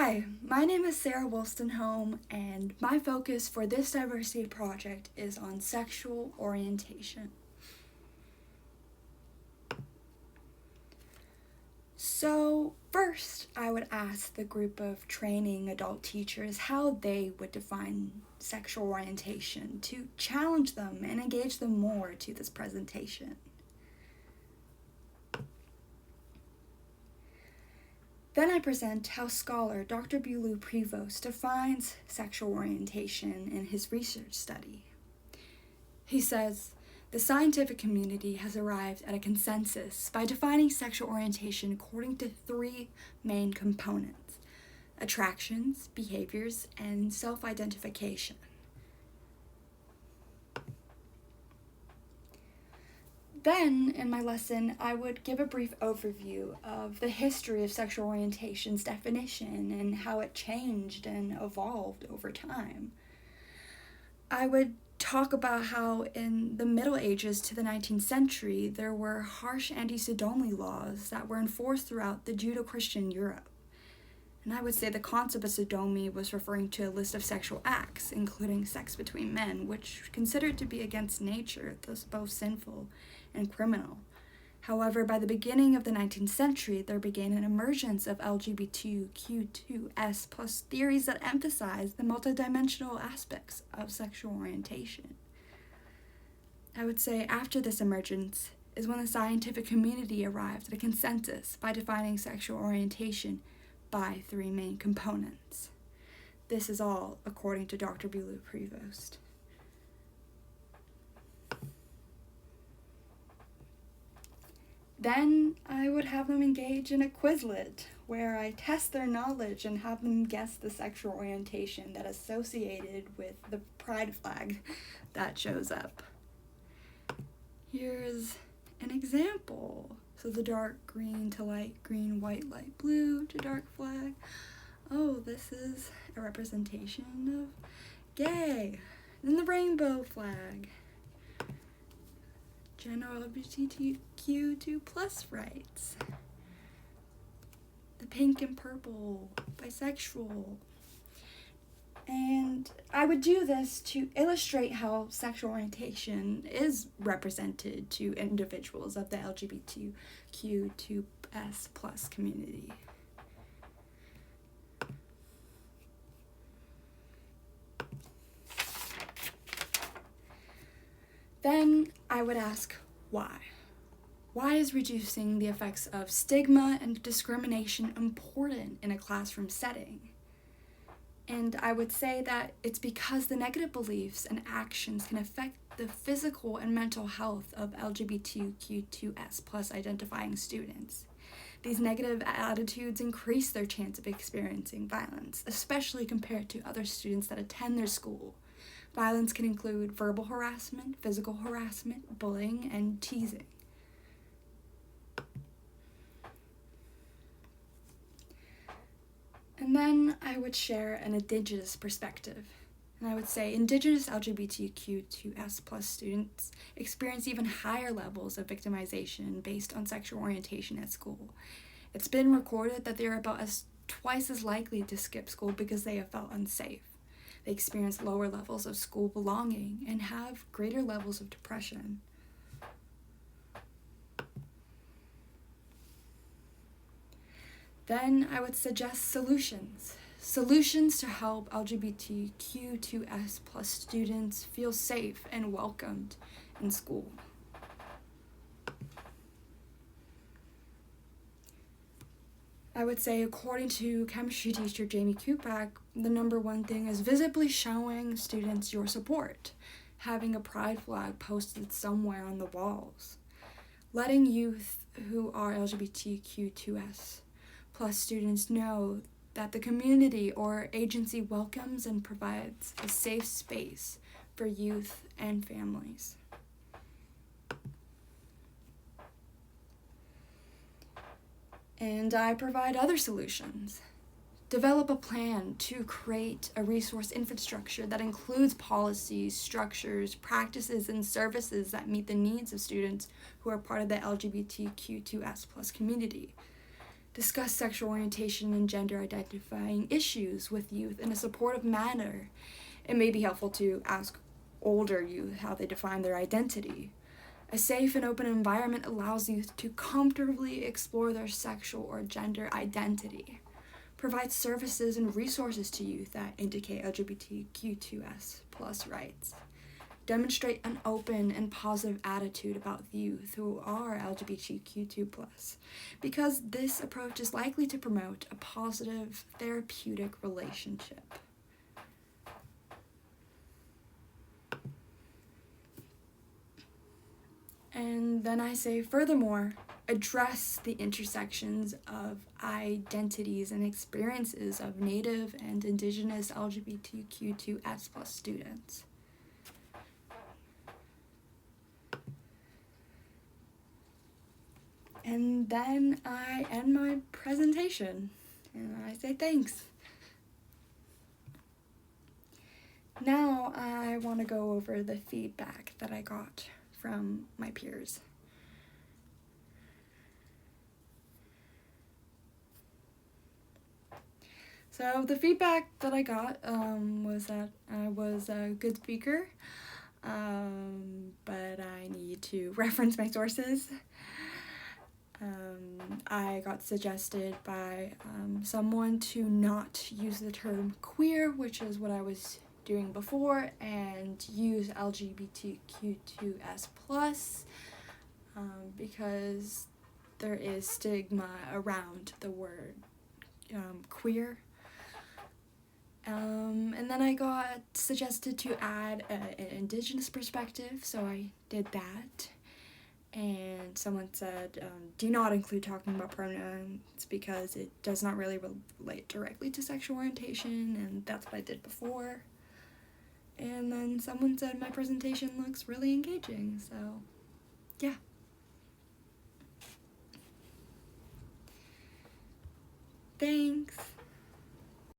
Hi, my name is Sarah Wolstenholme, and my focus for this diversity project is on sexual orientation. So first, I would ask the group of training adult teachers how they would define sexual orientation to challenge them and engage them more to this presentation. Then I present how scholar Dr. Beaulieu-Prevost defines sexual orientation in his research study. He says, the scientific community has arrived at a consensus by defining sexual orientation according to three main components: attractions, behaviors, and self-identification. Then, in my lesson, I would give a brief overview of the history of sexual orientation's definition and how it changed and evolved over time. I would talk about how in the Middle Ages to the 19th century, there were harsh anti-sodomy laws that were enforced throughout the Judeo-Christian Europe. And I would say the concept of sodomy was referring to a list of sexual acts, including sex between men, which was considered to be against nature, thus both sinful and criminal. However, by the beginning of the 19th century, there began an emergence of LGBTQ2S+ theories that emphasized the multidimensional aspects of sexual orientation. I would say after this emergence is when the scientific community arrived at a consensus by defining sexual orientation by three main components. This is all according to Dr. Beaulieu-Prevost. Then I would have them engage in a Quizlet, where I test their knowledge and have them guess the sexual orientation that is associated with the pride flag that shows up. Here's an example. So the dark green to light green, white, light blue to dark flag. Oh, this is a representation of gay. Then the rainbow flag. General LGBTQ2+ rights. The pink and purple, bisexual. And I would do this to illustrate how sexual orientation is represented to individuals of the LGBTQ2S+ community. Then I would ask why. Why is reducing the effects of stigma and discrimination important in a classroom setting? And I would say that it's because the negative beliefs and actions can affect the physical and mental health of LGBTQ2S+ identifying students. These negative attitudes increase their chance of experiencing violence, especially compared to other students that attend their school. Violence can include verbal harassment, physical harassment, bullying, and teasing. And then I would share an Indigenous perspective. And I would say Indigenous LGBTQ2S+ students experience even higher levels of victimization based on sexual orientation at school. It's been recorded that they are about twice as likely to skip school because they have felt unsafe. They experience lower levels of school belonging and have greater levels of depression. Then I would suggest solutions to help LGBTQ2S+ students feel safe and welcomed in school. I would say, according to chemistry teacher Jamie Kupak, the number one thing is visibly showing students your support, having a pride flag posted somewhere on the walls, letting youth who are LGBTQ2S+ students know that the community or agency welcomes and provides a safe space for youth and families. And I provide other solutions. Develop a plan to create a resource infrastructure that includes policies, structures, practices, and services that meet the needs of students who are part of the LGBTQ2S+ community. discuss sexual orientation and gender identifying issues with youth in a supportive manner. It may be helpful to ask older youth how they define their identity. A safe and open environment allows youth to comfortably explore their sexual or gender identity. Provides services and resources to youth that indicate LGBTQ2S plus rights. Demonstrate an open and positive attitude about youth who are LGBTQ2 plus, because this approach is likely to promote a positive therapeutic relationship. And then I say, furthermore, address the intersections of identities and experiences of Native and Indigenous LGBTQ2S plus students. And then I end my presentation, and I say thanks. Now I want to go over the feedback that I got from my peers. So the feedback that I got was that I was a good speaker, but I need to reference my sources. I got suggested by someone to not use the term queer, which is what I was doing before, and use LGBTQ2S+, because there is stigma around the word queer. And then I got suggested to add an Indigenous perspective, so I did that. And someone said, do not include talking about pronouns because it does not really relate directly to sexual orientation, and that's what I did before. And then someone said my presentation looks really engaging, so yeah. Thanks.